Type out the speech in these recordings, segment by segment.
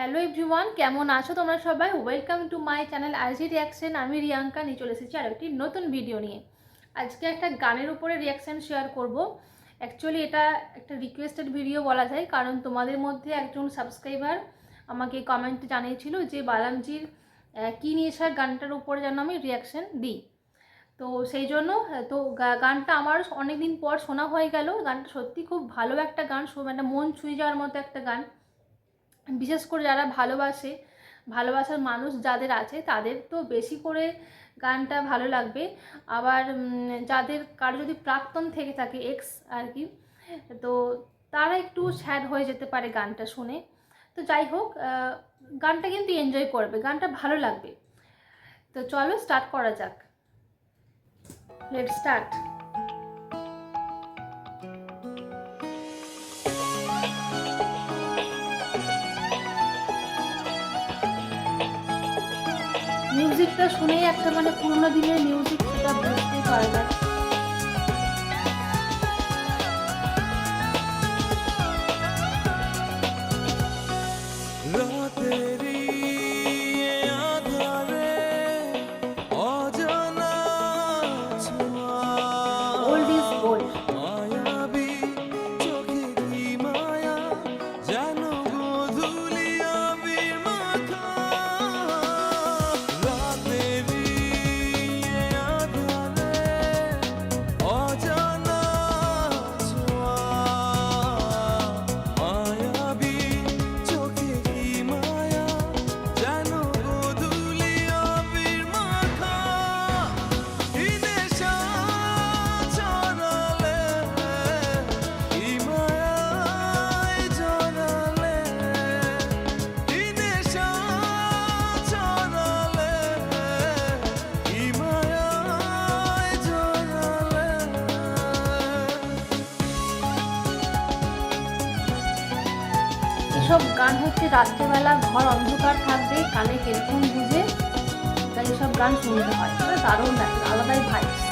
Hello everyone, কেমন আছো তোমরা সবাই? Welcome to my channel RG reaction. আমি রিয়াঙ্কা নিয়ে চলে এসেছি আর একটি নতুন ভিডিও নিয়ে। আজকে একটা গানের উপরে রিয়াকশান শেয়ার করব। অ্যাকচুয়ালি এটা একটা রিকোয়েস্টেড ভিডিও বলা যায়, কারণ তোমাদের মধ্যে একজন সাবস্ক্রাইবার আমাকে কমেন্টে জানিয়েছিল যে বালামজির কী নেশার গানটার উপরে যেন আমি রিয়াকশান দিই। তো সেই জন্য তো গানটা আমার অনেক দিন পর শোনা হয়ে গেল। গানটা সত্যি খুব ভালো একটা গান, একটা মন ছুঁয়ে যাওয়ার মতো একটা গান। বিশেষ করে যারা ভালোবাসার মানুষ যাদের আছে তাদের তো বেশি করে গানটা ভালো লাগবে। আবার যাদের কারো যদি প্রাক্তন থেকে থাকে, এক্স আর কি, তো তারা একটু স্যাড হয়ে যেতে পারে গানটা শুনে। তো যাই হোক, গানটা কিন্তু এনজয় করবে, গানটা ভালো লাগবে। তো চলো স্টার্ট করা যাক। Let's start. মিউজিকটা শুনেই একটা পুরোনো দিনের মিউজিক, সেটা বুঝতেই পারা যায়। Old is gold. এসব গান হচ্ছে রাত্রেবেলা ঘর অন্ধকার থাকবে, কানে হেডফোন গুঁজে তাই এসব গান শুনতে হয়। দারুণ লাগে, আলাদাই ভাইবস।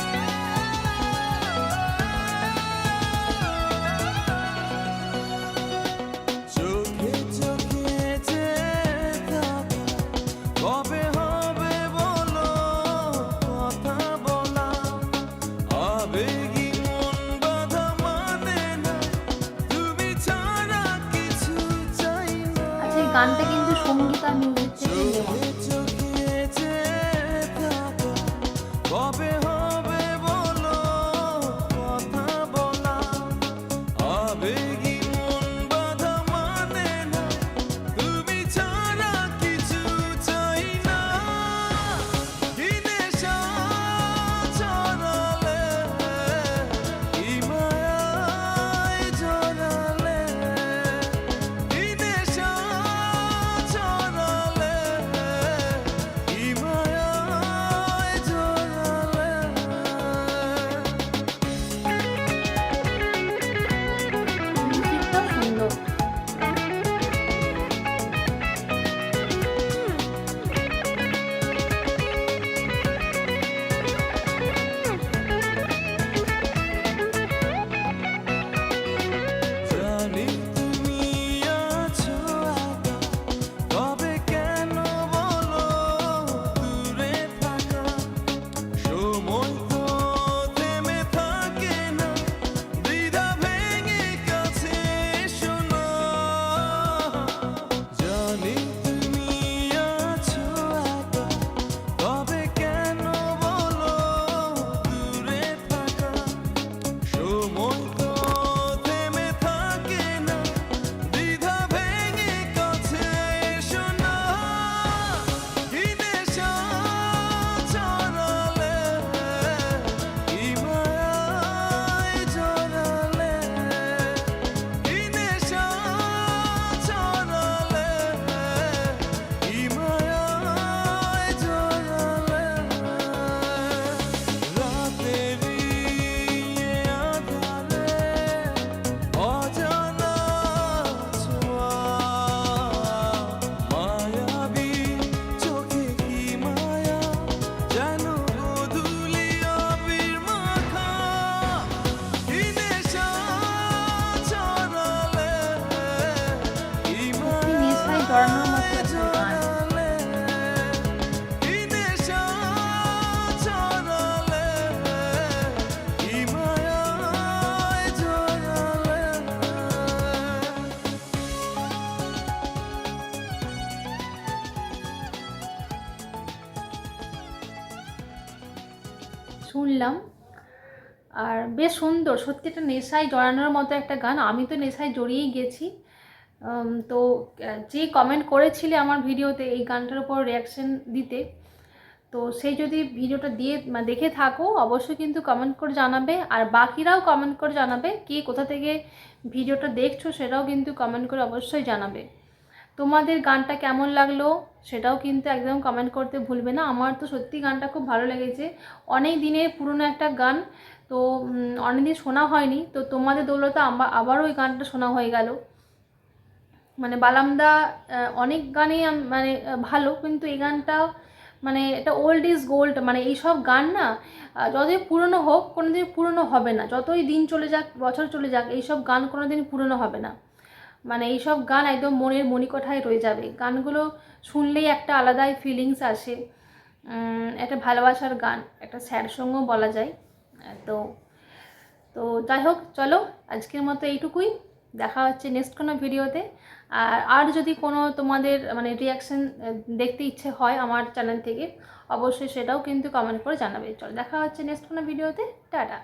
গানটা কিন্তু সঙ্গীত আর মিউজিক থেকে নেওয়া। শুনলাম। আর বেশ সুন্দর, সত্যি একটা নেশায় জড়ানোর মতো একটা গান। আমি তো নেশায় জড়িয়েই গেছি। তো যে কমেন্ট করেছিলে আমার ভিডিওতে এই গানটার উপর রিয়াকশান দিতে, তো সেই যদি ভিডিওটা দিয়ে দেখে থাকো অবশ্যই কিন্তু কমেন্ট করে জানাবে। আর বাকিরাও কমেন্ট করে জানাবে কে কোথা থেকে ভিডিওটা দেখছো, সেটাও কিন্তু কমেন্ট করে অবশ্যই জানাবে। তোমাদের গানটা কেমন লাগলো সেটাও কিন্তু একদম কমেন্ট করতে ভুলবে না। আমার তো সত্যি গানটা খুব ভালো লেগেছে, অনেক দিনের পুরনো একটা গান, তো অনেকদিন শোনা হয়নি, তো তোমাদের দৌলতে আবারও ওই গানটা শোনা হয়ে গেল। মানে বালামদা অনেক গানই মানে ভালো, কিন্তু এই গানটা মানে এটা ওল্ড ইজ গোল্ড। মানে এইসব গান না যতই পুরনো হোক কোনোদিন পুরনো হবে না, যতই দিন চলে যাক বছর চলে যাক এইসব গান কোনোদিন পুরনো হবে না। মানে এইসব গান একদম মনের মণিকোঠায় রয়ে যাবে। গানগুলো শুনলেই একটা আলাদাই ফিলিংস আসে, একটা ভালোবাসার গান, একটা স্যাড সংও বলা যায়। তো তো যাই হোক, চলো আজকের মতো এইটুকুই। দেখা হচ্ছে নেক্সট কোনো ভিডিওতে। আর যদি কোনো তোমাদের মানে রিয়াকশান দেখতে ইচ্ছে হয় আমার চ্যানেল থেকে, অবশ্যই সেটাও কিন্তু কমেন্ট করে জানাবে। চলো দেখা হচ্ছে নেক্সট কোনো ভিডিওতে। টাটা।